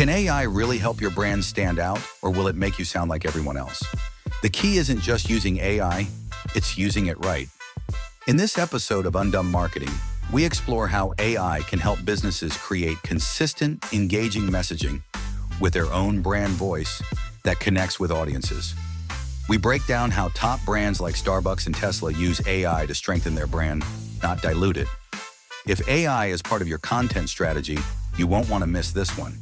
Can AI really help your brand stand out, or will it make you sound like everyone else? The key isn't just using AI, it's using it right. In this episode of Undumb Marketing, we explore how AI can help businesses create consistent, engaging messaging with their own brand voice that connects with audiences. We break down how top brands like Starbucks and Tesla use AI to strengthen their brand, not dilute it. If AI is part of your content strategy, you won't want to miss this one.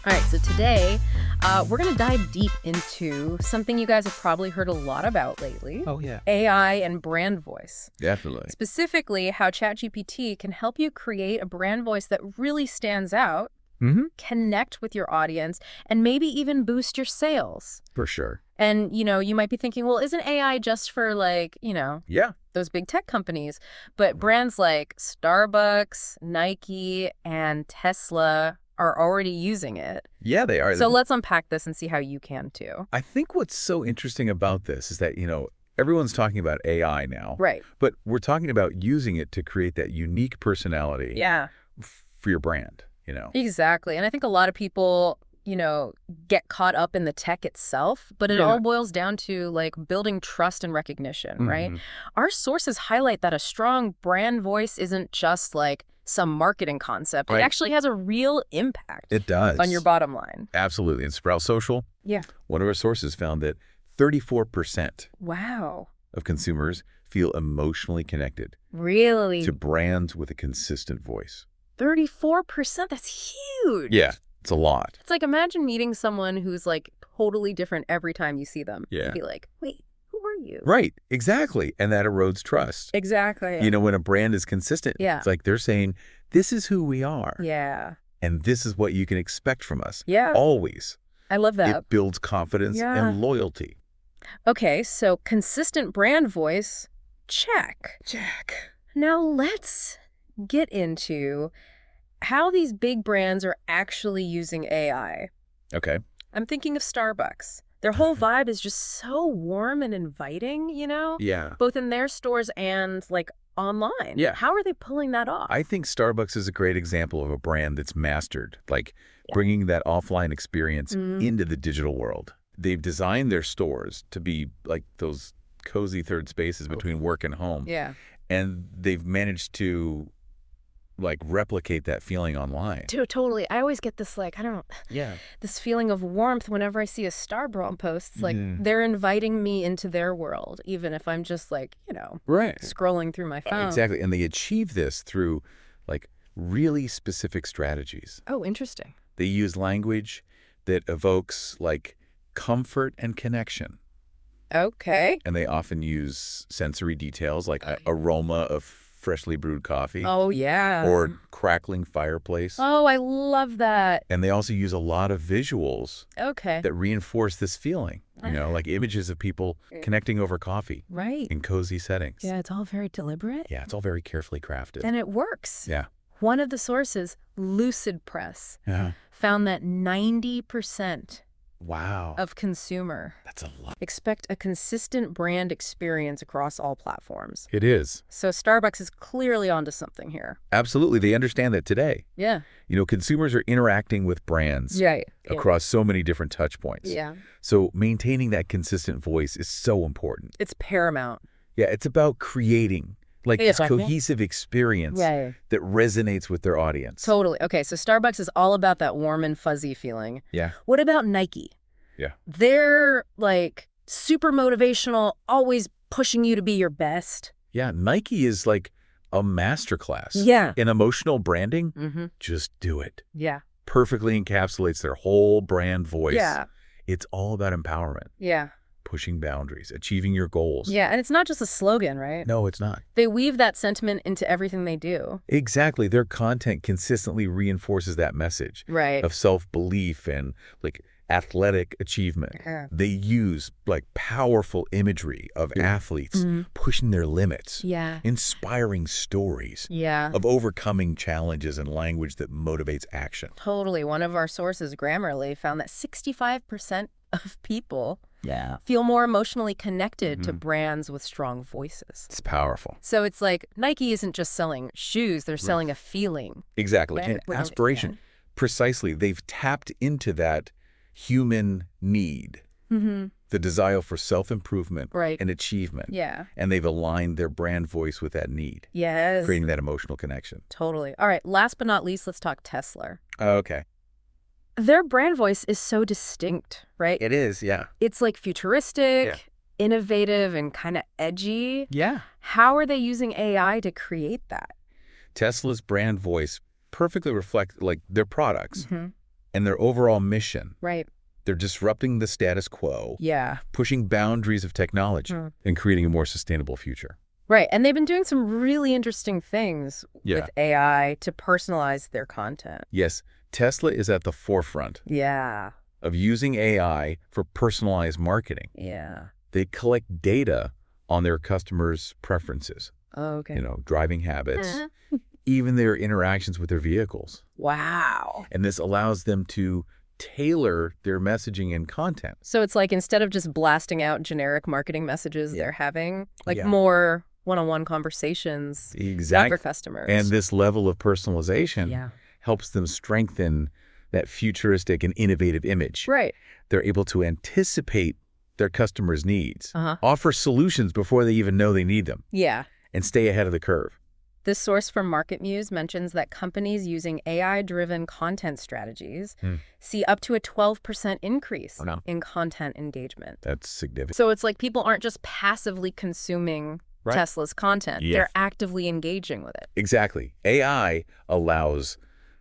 All right, so today we're going to dive deep into something you guys have probably heard a lot about lately. Oh, yeah. AI and brand voice. Definitely. Specifically, how ChatGPT can help you create a brand voice that really stands out, connect with your audience, and maybe even boost your sales. For sure. And, you might be thinking, well, isn't AI just for those big tech companies? But brands like Starbucks, Nike, and Tesla are already using it. Yeah, they are. So let's unpack this and see how you can too. I think what's so interesting about this is that, everyone's talking about AI now. Right. But we're talking about using it to create that unique personality for your brand, Exactly. And I think a lot of people, get caught up in the tech itself, but it all boils down to building trust and recognition, right? Our sources highlight that a strong brand voice isn't just some marketing concept. Right. It actually has a real impact. It does. On your bottom line. Absolutely. In Sprout Social, one of our sources found that 34% Wow. of consumers feel emotionally connected Really? to brands with a consistent voice. 34%? That's huge. Yeah, it's a lot. It's imagine meeting someone who's totally different every time you see them. Yeah. You'd be like, wait, who are you? Right, exactly. And that erodes trust. Exactly. When a brand is consistent, it's like they're saying, this is who we are. Yeah. And this is what you can expect from us. Yeah. Always. I love that. It builds confidence and loyalty. Okay, so consistent brand voice, check. Now let's get into how these big brands are actually using AI. Okay. I'm thinking of Starbucks. Their whole vibe is just so warm and inviting, Yeah. both in their stores and online. Yeah. How are they pulling that off? I think Starbucks is a great example of a brand that's mastered, bringing that offline experience into the digital world. They've designed their stores to be like those cozy third spaces between work and home. Yeah. And they've managed to replicate that feeling online. Totally. I always get this this feeling of warmth whenever I see a Starbucks post. It's they're inviting me into their world, even if I'm just Right. scrolling through my phone. Exactly. And they achieve this through really specific strategies. Oh, interesting. They use language that evokes comfort and connection. Okay. And they often use sensory details like aroma of freshly brewed coffee. Oh, yeah. Or crackling fireplace. Oh, I love that. And they also use a lot of visuals that reinforce this feeling, like images of people connecting over coffee. Right. In cozy settings. Yeah, it's all very deliberate. Yeah, it's all very carefully crafted. And it works. Yeah. One of the sources, Lucid Press, found that 90% Wow. of consumer That's a lot. expect a consistent brand experience across all platforms. It is. So Starbucks is clearly onto something here. Absolutely. They understand that today. Yeah. Consumers are interacting with brands across so many different touch points. Yeah. So maintaining that consistent voice is so important. It's paramount. Yeah, it's about creating this cohesive experience that resonates with their audience. Totally. Okay, so Starbucks is all about that warm and fuzzy feeling. Yeah. What about Nike? Yeah. They're super motivational, always pushing you to be your best. Yeah, Nike is a masterclass. Yeah. In emotional branding. Just do it. Yeah. Perfectly encapsulates their whole brand voice. Yeah. It's all about empowerment. Yeah. Pushing boundaries, achieving your goals. Yeah, and it's not just a slogan, right? No, it's not. They weave that sentiment into everything they do. Exactly. Their content consistently reinforces that message of self-belief and athletic achievement. Yeah. They use powerful imagery of athletes pushing their limits. Yeah. Inspiring stories. Yeah. Of overcoming challenges and language that motivates action. Totally. One of our sources, Grammarly, found that 65% of people feel more emotionally connected to brands with strong voices. It's powerful. So it's like Nike isn't just selling shoes, they're selling a feeling. Exactly. And aspiration. Precisely. They've tapped into that human need, the desire for self-improvement and achievement. And they've aligned their brand voice with that need. Creating that emotional connection. Totally. All right. Last but not least, let's talk Tesla. Okay. Their brand voice is so distinct, right? It is, yeah. It's like futuristic, innovative, and kind of edgy. Yeah. How are they using AI to create that? Tesla's brand voice perfectly reflects like their products and their overall mission. Right. They're disrupting the status quo, pushing boundaries of technology, and creating a more sustainable future. Right. And they've been doing some really interesting things with AI to personalize their content. Yes. Tesla is at the forefront of using AI for personalized marketing. They collect data on their customers' preferences. Driving habits, even their interactions with their vehicles. Wow. And this allows them to tailor their messaging and content. So it's like instead of just blasting out generic marketing messages, they're having like more one-on-one conversations with their customers. And this level of personalization helps them strengthen that futuristic and innovative image. Right. They're able to anticipate their customers' needs, offer solutions before they even know they need them, and stay ahead of the curve. This source from Market Muse mentions that companies using AI-driven content strategies see up to a 12% increase in content engagement. That's significant. So it's like people aren't just passively consuming Tesla's content. They're actively engaging with it. Exactly. AI allows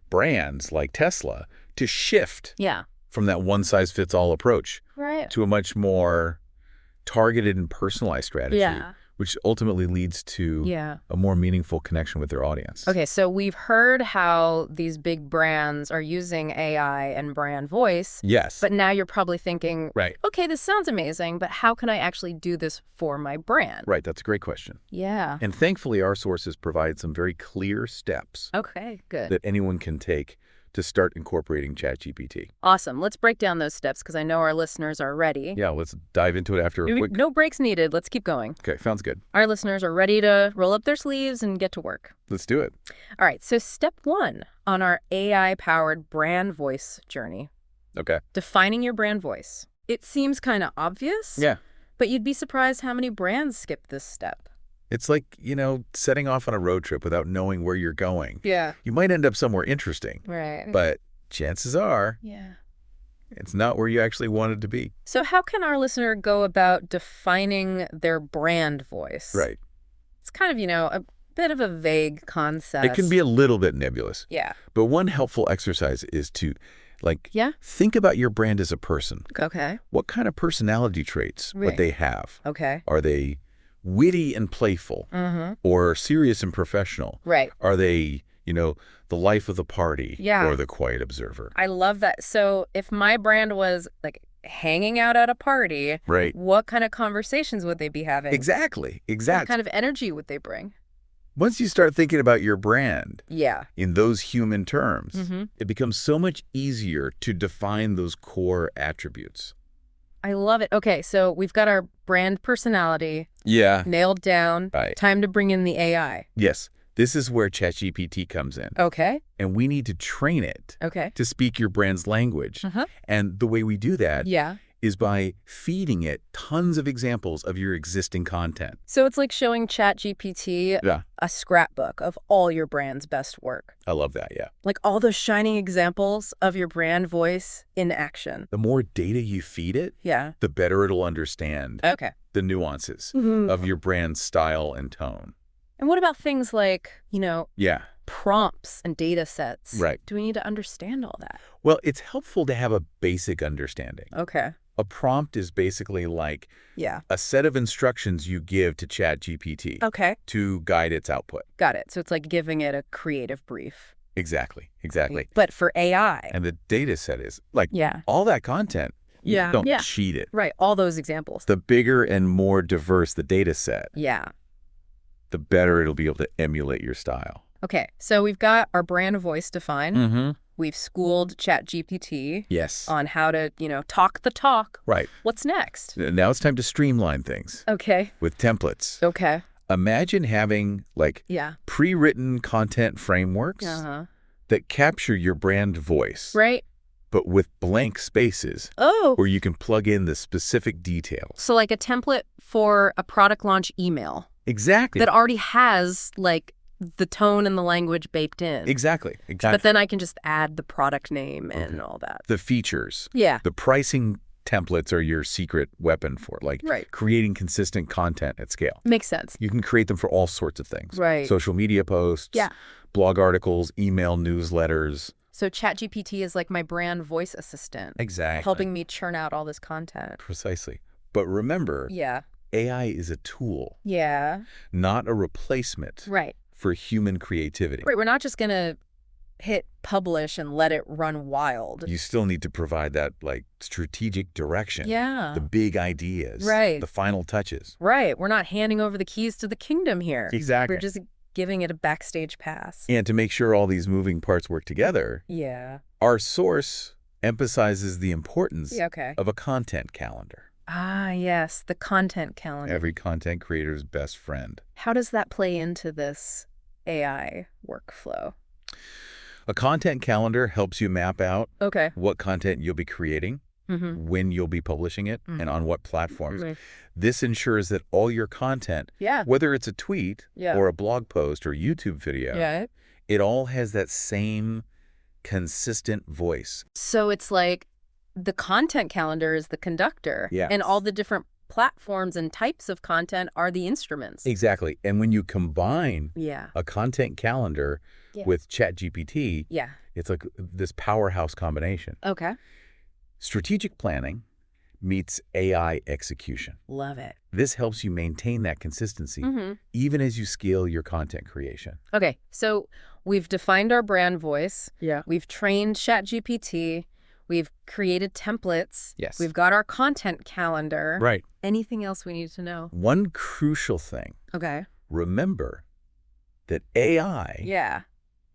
brands like Tesla to shift from that one-size-fits-all approach to a much more targeted and personalized strategy, which ultimately leads to a more meaningful connection with their audience. Okay, so we've heard how these big brands are using AI and brand voice. Yes. But now you're probably thinking, okay, this sounds amazing, but how can I actually do this for my brand? Right, that's a great question. Yeah. And thankfully, our sources provide some very clear steps that anyone can take to start incorporating ChatGPT. Awesome. Let's break down those steps because I know our listeners are ready. Yeah, let's dive into it after a quick... No breaks needed. Let's keep going. Okay, sounds good. Our listeners are ready to roll up their sleeves and get to work. Let's do it. All right, so step 1 on our AI-powered brand voice journey. Okay. Defining your brand voice. It seems kind of obvious. Yeah. But you'd be surprised how many brands skip this step. It's like, setting off on a road trip without knowing where you're going. Yeah. You might end up somewhere interesting. Right. But chances are it's not where you actually wanted to be. So how can our listener go about defining their brand voice? Right. It's kind of, a bit of a vague concept. It can be a little bit nebulous. Yeah. But one helpful exercise is to, think about your brand as a person. Okay. What kind of personality traits would they have? Okay. Are they witty and playful or serious and professional? Right. Are they, the life of the party or the quiet observer? I love that. So if my brand was like hanging out at a party, what kind of conversations would they be having? Exactly. What kind of energy would they bring? Once you start thinking about your brand in those human terms, it becomes so much easier to define those core attributes. I love it. Okay, so we've got our brand personality nailed down. Time to bring in the AI. Yes. This is where ChatGPT comes in. Okay. And we need to train it to speak your brand's language. And the way we do that is by feeding it tons of examples of your existing content. So it's like showing ChatGPT a scrapbook of all your brand's best work. I love that, yeah. Like all those shining examples of your brand voice in action. The more data you feed it, the better it'll understand the nuances of your brand's style and tone. And what about things like, prompts and data sets? Right. Do we need to understand all that? Well, it's helpful to have a basic understanding. Okay. A prompt is basically like a set of instructions you give to ChatGPT to guide its output. Got it. So it's like giving it a creative brief. Exactly. But for AI. And the data set is like all that content. Don't cheat it. Right. All those examples. The bigger and more diverse the data set, the better it'll be able to emulate your style. Okay. So we've got our brand voice defined. We've schooled ChatGPT Yes. on how to, talk the talk. Right. What's next? Now it's time to streamline things Okay. with templates. Okay. Imagine having Yeah. pre-written content frameworks that capture your brand voice, Right. but with blank spaces Oh. where you can plug in the specific details. So like a template for a product launch email Exactly. that already has the tone and the language baked in. Exactly. But then I can just add the product name and all that. The features. Yeah. The pricing templates are your secret weapon for Right. creating consistent content at scale. Makes sense. You can create them for all sorts of things. Right. Social media posts, Yeah. blog articles, email newsletters. So ChatGPT is like my brand voice assistant. Exactly. Helping me churn out all this content. Precisely. But remember, Yeah. AI is a tool, Yeah. not a replacement Right. for human creativity. Right. We're not just going to hit publish and let it run wild. You still need to provide that strategic direction. Yeah. The big ideas. Right. The final touches. Right. We're not handing over the keys to the kingdom here. Exactly. We're just giving it a backstage pass. And to make sure all these moving parts work together, Yeah. our source emphasizes the importance Yeah, okay. of a content calendar. Ah, yes. The content calendar. Every content creator's best friend. How does that play into this AI workflow? A content calendar helps you map out Okay. what content you'll be creating, Mm-hmm. when you'll be publishing it, and on what platforms. Right. This ensures that all your content, Yeah. whether it's a tweet Yeah. or a blog post or YouTube video, Yeah. it all has that same consistent voice. So it's like the content calendar is the conductor. Yeah. And all the different platforms and types of content are the instruments. Exactly. And when you combine Yeah. a content calendar Yeah. with ChatGPT, Yeah. it's like this powerhouse combination. Okay. Strategic planning meets AI execution. Love it. This helps you maintain that consistency Mm-hmm. even as you scale your content creation. Okay. So we've defined our brand voice. Yeah. We've trained ChatGPT. We've created templates. Yes. We've got our content calendar. Right. Anything else we need to know? One crucial thing, Okay. remember that AI Yeah.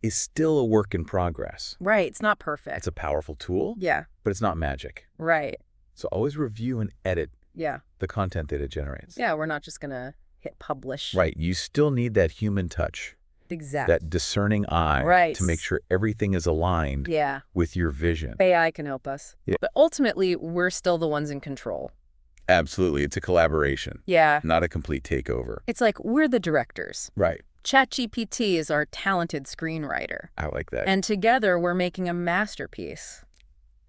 is still a work in progress. Right. It's not perfect. It's a powerful tool, Yeah. but it's not magic. Right. So always review and edit Yeah. the content that it generates. Yeah. We're not just going to hit publish. Right. You still need that human touch, Exactly. that discerning eye Right. to make sure everything is aligned Yeah. with your vision. AI can help us. Yeah. But ultimately, we're still the ones in control. Absolutely. It's a collaboration, Yeah. not a complete takeover. It's like we're the directors. Right. ChatGPT is our talented screenwriter. I like that. And together, we're making a masterpiece.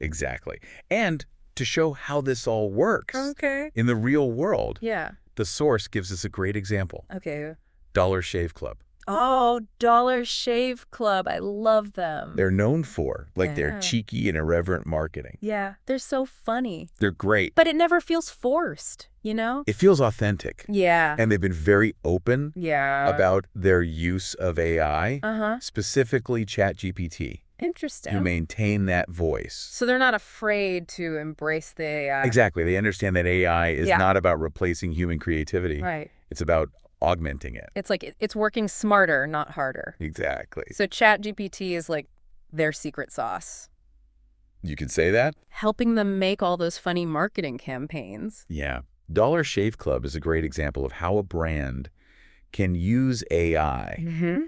Exactly. And to show how this all works Okay. in the real world, Yeah. the source gives us a great example. Okay. Dollar Shave Club. Oh, Dollar Shave Club. I love them. They're known for, their Yeah. cheeky and irreverent marketing. Yeah. They're so funny. They're great. But it never feels forced, you know? It feels authentic. Yeah. And they've been very open Yeah. about their use of AI, Uh-huh. specifically ChatGPT, Interesting. to maintain that voice. So they're not afraid to embrace the AI. Exactly. They understand that AI is Yeah. not about replacing human creativity. Right. It's about augmenting it. It's like it's working smarter, not harder. Exactly. So ChatGPT is like their secret sauce, You could say that? helping them make all those funny marketing campaigns. Yeah. Dollar Shave Club is a great example of how a brand can use AI Mm-hmm.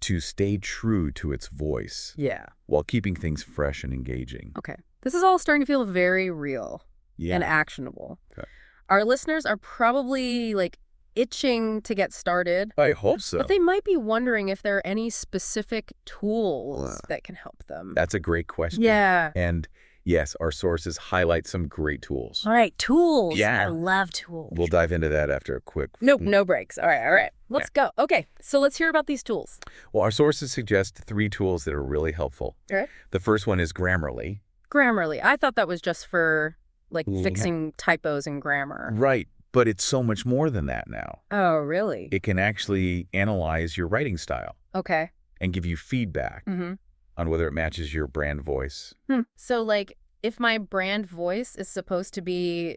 to stay true to its voice Yeah. while keeping things fresh and engaging. Okay. This is all starting to feel very real Yeah. and actionable. Okay. Our listeners are probably itching to get started, I hope so. but they might be wondering if there are any specific tools that can help them. That's a great question. Yeah. And yes, our sources highlight some great tools. All right. Tools. Yeah. I love tools. We'll dive into that after a quick... Nope, no breaks. All right. Let's go. Okay, so let's hear about these tools. Well, our sources suggest 3 tools that are really helpful. All right. The first one is Grammarly. Grammarly. I thought that was just for, Yeah. fixing typos in grammar. Right, but it's so much more than that now. Oh, really? It can actually analyze your writing style Okay. and give you feedback Mm-hmm. on whether it matches your brand voice. So, if my brand voice is supposed to be,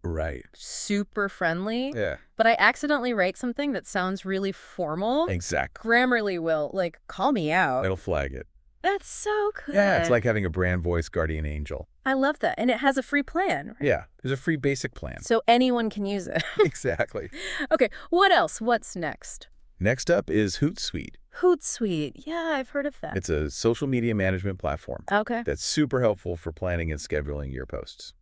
Right. super friendly, Yeah. but I accidentally write something that sounds really formal, Exactly. Grammarly will, call me out. It'll flag it. That's so good. Yeah, it's like having a brand voice guardian angel. I love that. And it has a free plan, right? Yeah, there's a free basic plan. So anyone can use it. Exactly. Okay, what else? What's next? Next up is Hootsuite. Hootsuite. Yeah, I've heard of that. It's a social media management platform Okay. that's super helpful for planning and scheduling your posts.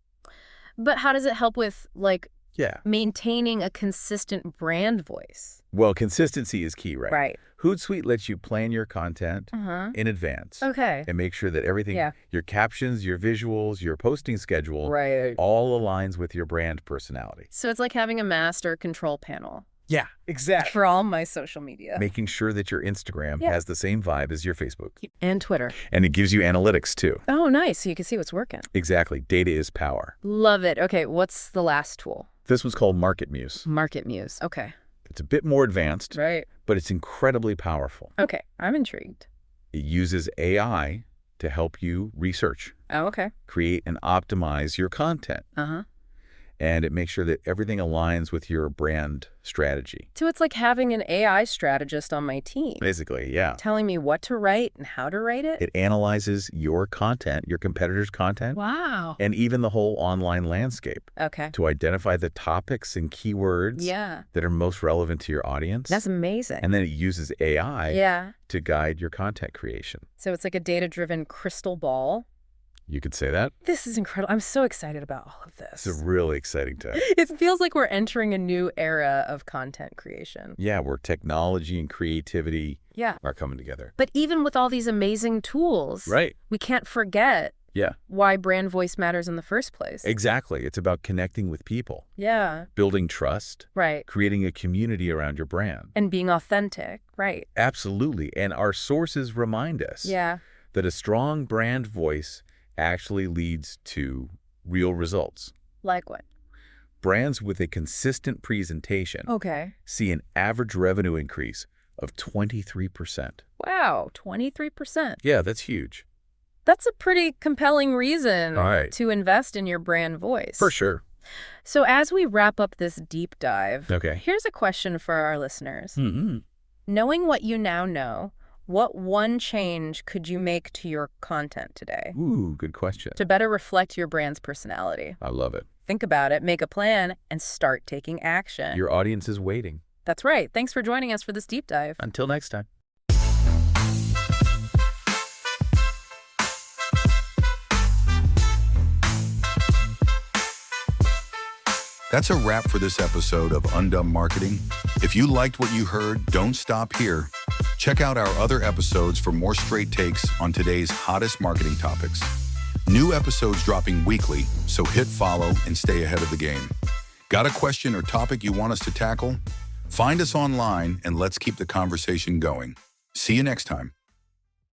But how does it help with, like, Yeah. maintaining a consistent brand voice? Well, consistency is key, right? Right. Hootsuite lets you plan your content in advance. Okay. And make sure that everything, your captions, your visuals, your posting schedule, Right. all aligns with your brand personality. So it's like having a master control panel Yeah, exactly. for all my social media. Making sure that your Instagram has the same vibe as your Facebook. And Twitter. And it gives you analytics too. Oh, nice. So you can see what's working. Exactly. Data is power. Love it. Okay, what's the last tool? This was called Market Muse. Market Muse. Okay. It's a bit more advanced, Right. but it's incredibly powerful. Okay, I'm intrigued. It uses AI to help you research, Oh, okay. create, and optimize your content. Uh-huh. And it makes sure that everything aligns with your brand strategy. So it's like having an AI strategist on my team, Basically, yeah. telling me what to write and how to write it. It analyzes your content, your competitors' content, Wow. and even the whole online landscape Okay. to identify the topics and keywords that are most relevant to your audience. That's amazing. And then it uses AI to guide your content creation. So it's like a data-driven crystal ball. You could say that. This is incredible. I'm so excited about all of this. It's a really exciting time. It feels like we're entering a new era of content creation. Yeah, where technology and creativity are coming together. But even with all these amazing tools, we can't forget why brand voice matters in the first place. Exactly. It's about connecting with people. Yeah. Building trust. Right. Creating a community around your brand. And being authentic. Right. Absolutely. And our sources remind us that a strong brand voice actually leads to real results. Like what? Brands with a consistent presentation see an average revenue increase of 23%. Wow, 23%. Yeah, that's huge. That's a pretty compelling reason Right. to invest in your brand voice. For sure. So as we wrap up this deep dive, Okay. here's a question for our listeners. Mm-hmm. Knowing what you now know, what one change could you make to your content today Ooh, good question. to better reflect your brand's personality? I love it. Think about it, make a plan, and start taking action. Your audience is waiting. That's right. Thanks for joining us for this deep dive. Until next time. That's a wrap for this episode of Undumb Marketing. If you liked what you heard, don't stop here. Check out our other episodes for more straight takes on today's hottest marketing topics. New episodes dropping weekly, so hit follow and stay ahead of the game. Got a question or topic you want us to tackle? Find us online and let's keep the conversation going. See you next time.